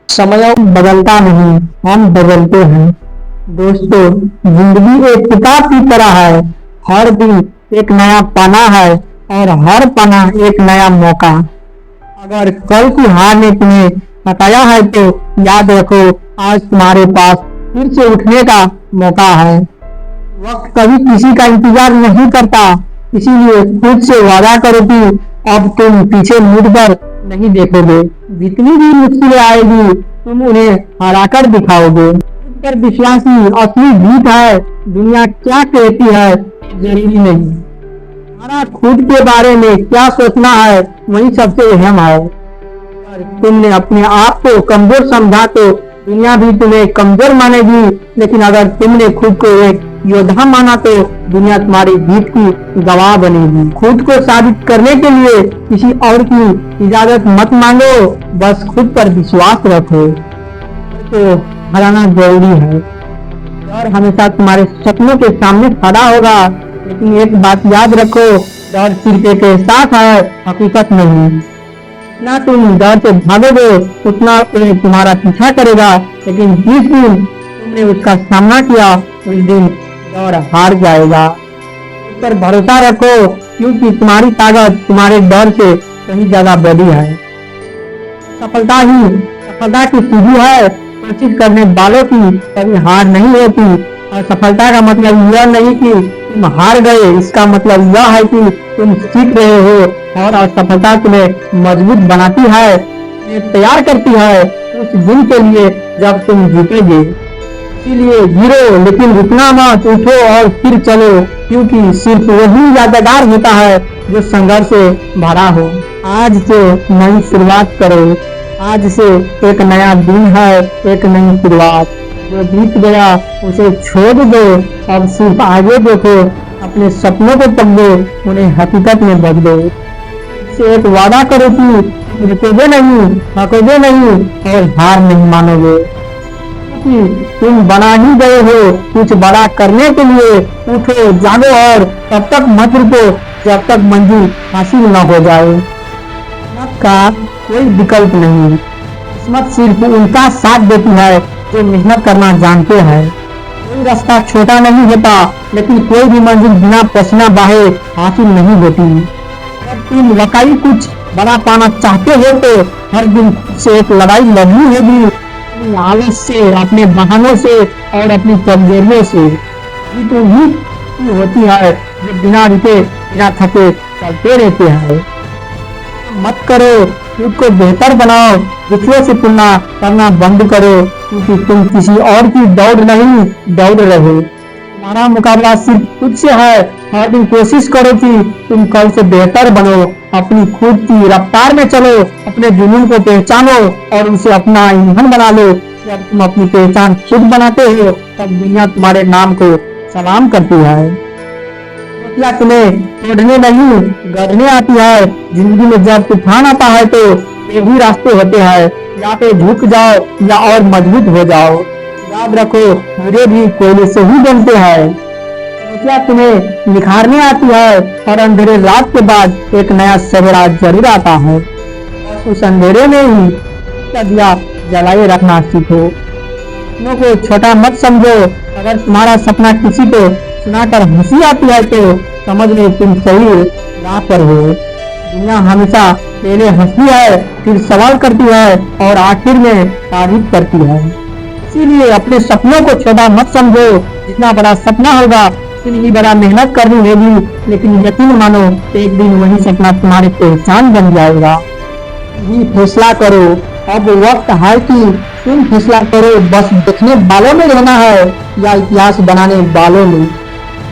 समय बदलता नहीं, हम बदलते हैं। दोस्तों, जिंदगी एक किताब की तरह है। हर दिन एक नया पन्ना है और हर पन्ना एक नया मौका। अगर कल की हार ने तुम्हें हटाया है तो याद रखो, आज तुम्हारे पास फिर से उठने का मौका है। वक्त कभी किसी का इंतजार नहीं करता, इसीलिए खुद से वादा करो कि अब तुम पीछे मुड़कर नहीं देखोगे। जितनी भी मुश्किलें आएगी तुम उन्हें हराकर दिखाओगे। खुद पर विश्वास ही असली जीत है। दुनिया क्या कहती है जरूरी नहीं, हमारा खुद के बारे में क्या सोचना है वही सबसे अहम है। अगर तुमने अपने आप को कमजोर समझा तो दुनिया भी तुम्हें कमजोर मानेगी, लेकिन अगर तुमने खुद को एक योद्धा माना तो दुनिया तुम्हारी जीत की गवाह बनेगी। खुद को साबित करने के लिए किसी और की इजाजत मत मांगो, बस खुद पर विश्वास रखो। तो हराना जरूरी है और हमेशा तुम्हारे सपनों के सामने खड़ा होगा, लेकिन एक बात याद रखो, डर सिर्फ एक एहसास है, हकीकत नहीं। जितना तुम डर से भागोगे उतना वो तुम्हारा पीछा करेगा, लेकिन जिस दिन तुमने उसका सामना किया उस दिन डर हार जाएगा। उस पर भरोसा रखो, क्योंकि तुम्हारी ताकत तुम्हारे डर से कहीं ज्यादा बड़ी है। सफलता की सीढ़ी है, कोशिश करने वालों की कभी हार नहीं होती। और सफलता का मतलब यह नहीं कि तुम हार गए, इसका मतलब यह है कि तुम सीख रहे हो और असफलता तुम्हें मजबूत बनाती है, तुम्हें तैयार करती है उस दिन के लिए जब तुम जीतेगे। इसीलिए गिरो लेकिन रुकना मत, उठो और फिर चलो, क्योंकि सिर्फ वही यादगार होता है जो संघर्ष से भरा हो। आज से नई शुरुआत करो, आज से एक नया दिन है, एक नई शुरुआत। जो बीत गया उसे छोड़ दो, अब सिर्फ आगे देखो, अपने सपनों को पकड़ो, उन्हें हकीकत में बदलो। से एक वादा करो कि रुकोगे नहीं, थकोगे नहीं और हार नहीं मानोगे, क्योंकि तुम बना ही गए हो कुछ बड़ा करने के लिए। उठो, जागो और तब तक मत रुको जब तक मंजिल हासिल न हो जाए। का कोई विकल्प नहीं, किस्मत सिर्फ उनका साथ देती है जो मेहनत करना जानते हैं। कोई रास्ता छोटा नहीं होता, लेकिन कोई भी मंजिल बिना पसीना बहाए हासिल नहीं होती। जब तुम वाकई कुछ बड़ा पाना चाहते हो तो हर दिन खुद से एक लड़ाई लड़नी होगी, अपनी आलस से, अपने बहानों से और अपनी कमजोरियों से। ये तो ही होती है जो बिना रुके बिना थके चलते रहते हैं। मत करो, खुद को बेहतर बनाओ, दूसरों से तुलना करना बंद करो, क्योंकि तुम किसी और की दौड़ नहीं दौड़ रहे हो। तुम्हारा मुकाबला सिर्फ खुद से है। हर दिन कोशिश करो कि तुम कल से बेहतर बनो, अपनी खुद की रफ्तार में चलो, अपने जुनून को पहचानो और उसे अपना ईंधन बना लो। जब तुम अपनी पहचान खुद बनाते हो तब दुनिया तुम्हारे नाम को सलाम करती है। क्या तुम्हें तोड़ने नहीं गढ़ने आती है? जिंदगी में जब तूफान आता है तो ये भी रास्ते होते हैं, या तो झुक जाओ या और मजबूत हो जाओ। याद रखो, हीरे भी कोयले से ही बनते हैं। क्या तुम्हें निखारने आती है और अंधेरे रात के बाद एक नया सवेरा जरूर आता है। बस उस अंधेरे में ही दिया जलाए रखना सीखो। सपनों को छोटा मत समझो। अगर तुम्हारा सपना किसी को सुनाकर हंसी आती है तो समझ लो तुम सही राह पर हो। दुनिया हमेशा पहले हंसती है, फिर सवाल करती है और आखिर में तारीफ करती है। इसीलिए अपने सपनों को छोटा मत समझो। जितना बड़ा सपना होगा उतनी ही बड़ा मेहनत करनी होगी, लेकिन यकीन मानो एक दिन वही सपना तुम्हारी पहचान बन जाएगा। ये फैसला करो, अब वक्त है कि तुम फैसला करो, बस देखने वालों में रहना है या इतिहास बनाने वालों में।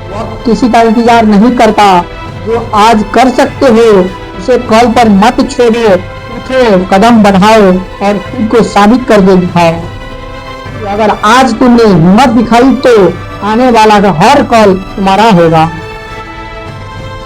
वक्त किसी का इंतजार नहीं करता। जो आज कर सकते हो उसे कल पर मत छोड़ो। उठो, कदम बढ़ाओ और खुद को साबित कर दे दिखाओ। अगर आज तुमने हिम्मत दिखाई तो आने वाला हर कल तुम्हारा होगा।